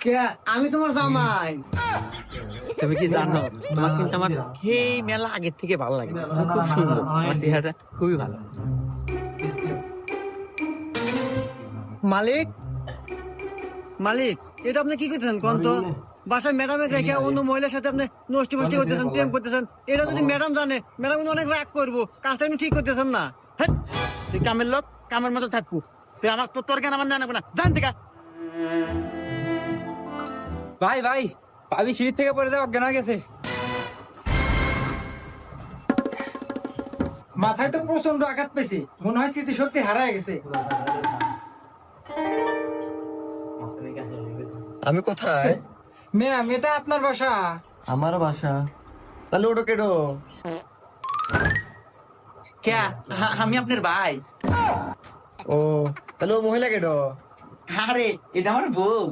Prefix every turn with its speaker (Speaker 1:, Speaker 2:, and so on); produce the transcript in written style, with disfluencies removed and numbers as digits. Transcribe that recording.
Speaker 1: কে আমি তোমার জামাই।
Speaker 2: তুমি কি জানো তোমার কিন্তু আমার এই মেলা আগের থেকে ভালো লাগে, তুমি খুব সুন্দর, আমার চেহারাটা খুবই ভালো।
Speaker 1: মালিক, মালিক, এটা আপনি কি করতেছেন কোন তো? বাসায় ম্যাডামে রেখে অন্য মহিলার সাথে আপনি নষ্টি ফষ্টি করতেছেন, প্রেম করতেছেন। এটা যদি ম্যাডাম জানে, ম্যাডাম কিন্তু অনেক রাগ করবো। কাজটা কিন্তু ঠিক করতেছেন না।
Speaker 2: হেৎ, তুই কামের লোক, কামের মতো থাকবো। তুই আমার তোর জ্ঞান আমার নেওয়া না, জান থেকে।
Speaker 3: ভাই ভাই, ভাবি সিঁড়ি থেকে পড়ে দেওয়া অজ্ঞান হয়ে গেছে। মাথায় তো প্রচন্ড আঘাত পেয়েছে, মনে হয় স্মৃতিশক্তি হারায় গেছে।
Speaker 1: আমি কোথায়?
Speaker 3: ম্যাম, এটা আপনার বাসা?
Speaker 1: আমার বাসা। তাহলে ওটা কেডো?
Speaker 2: কে? আমি আপনার ভাই।
Speaker 1: ও, তাহলে ও মহিলা কেডো?
Speaker 2: আরে এটা আমার বউ।